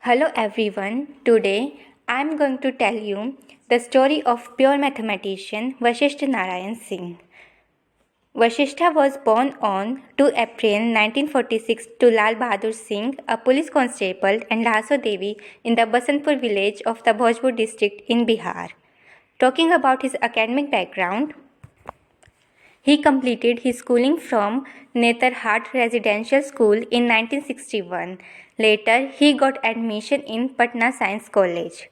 Hello everyone. Today I am going to tell you the story of pure mathematician Vasishtha Narayan Singh. Vasishtha was born on 2 April 1946 to Lal Bahadur Singh, a police constable, and Laso Devi in the Basantpur village of the Bhojpur district in Bihar. Talking about his academic background, he completed his schooling from Netarhat Residential School in 1961. Later, he got admission in Patna Science College.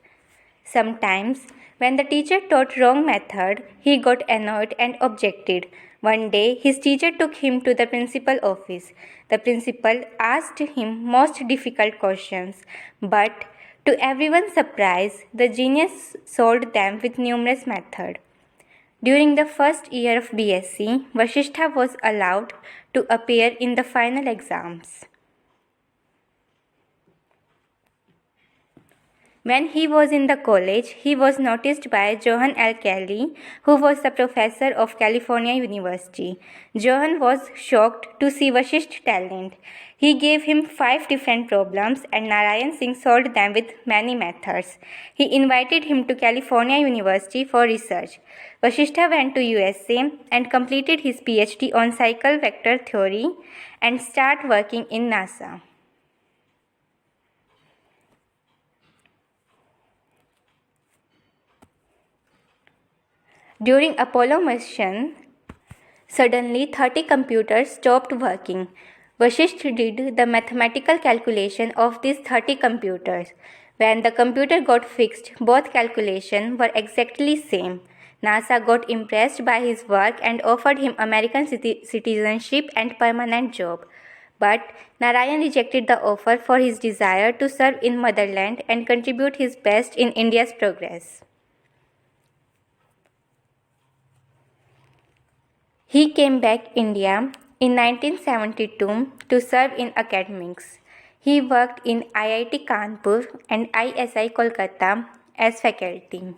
Sometimes, when the teacher taught wrong method, he got annoyed and objected. One day, his teacher took him to the principal office. The principal asked him most difficult questions, but to everyone's surprise, the genius solved them with numerous methods. During the first year of BSc, Vasishtha was allowed to appear in the final exams. When he was in the college, he was noticed by Johann L. Kelly, who was the professor of California University. Johann was shocked to see Vasishtha's talent. He gave him 5 different problems and Narayan Singh solved them with many methods. He invited him to California University for research. Vasishtha went to USA and completed his PhD on cycle vector theory and started working in NASA. During Apollo mission, suddenly 30 computers stopped working. Vasishtha did the mathematical calculation of these 30 computers. When the computer got fixed, both calculations were exactly same. NASA got impressed by his work and offered him American citizenship and permanent job. But Narayan rejected the offer for his desire to serve in motherland and contribute his best in India's progress. He came back India in 1972 to serve in academics. He worked in IIT Kanpur and ISI Kolkata as faculty.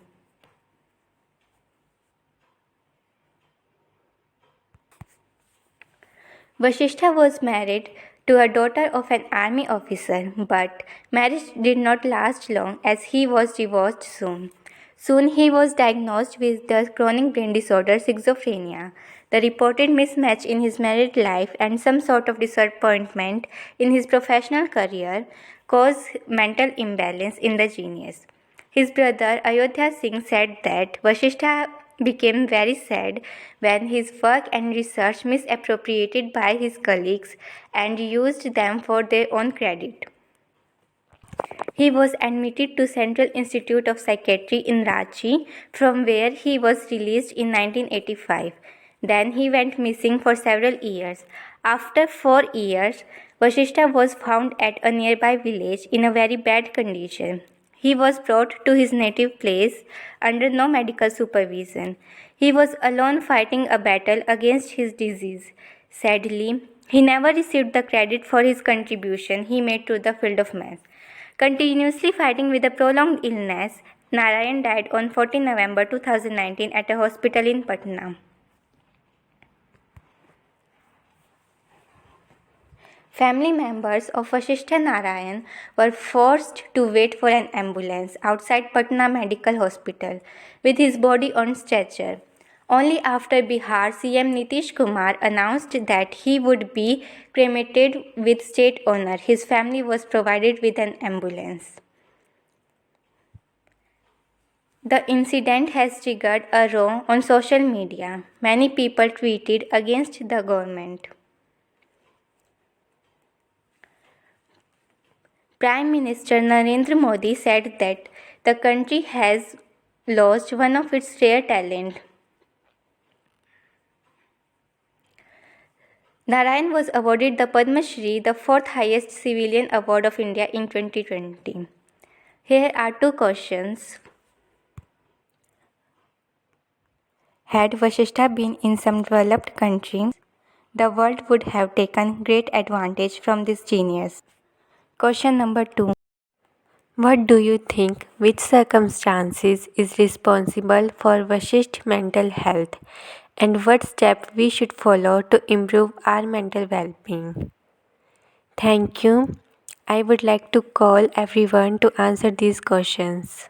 Vasishtha was married to a daughter of an army officer, but marriage did not last long as he was divorced soon. Soon he was diagnosed with the chronic brain disorder schizophrenia. The reported mismatch in his married life and some sort of disappointment in his professional career caused mental imbalance in the genius. His brother Ayodhya Singh said that Vasishtha became very sad when his work and research misappropriated by his colleagues and used them for their own credit. He was admitted to Central Institute of Psychiatry in Ranchi, from where he was released in 1985. Then he went missing for several years. After 4 years, Vasishtha was found at a nearby village in a very bad condition. He was brought to his native place under no medical supervision. He was alone fighting a battle against his disease. Sadly, he never received the credit for his contribution he made to the field of math. Continuously fighting with a prolonged illness, Narayan died on 14 November 2019 at a hospital in Patna. Family members of Vasishtha Narayan were forced to wait for an ambulance outside Patna Medical Hospital with his body on stretcher. Only after Bihar CM Nitish Kumar announced that he would be cremated with state honor, his family was provided with an ambulance. The incident has triggered a row on social media. Many people tweeted against the government. Prime Minister Narendra Modi said that the country has lost one of its rare talent. Narayan was awarded the Padma Shri, the 4th highest civilian award of India in 2020. Here are 2 questions. Had Vasishtha been in some developed country, the world would have taken great advantage from this genius. Question number 2. What do you think? Which circumstances is responsible for Vasishtha's mental health, and what step we should follow to improve our mental well-being? Thank you. I would like to call everyone to answer these questions.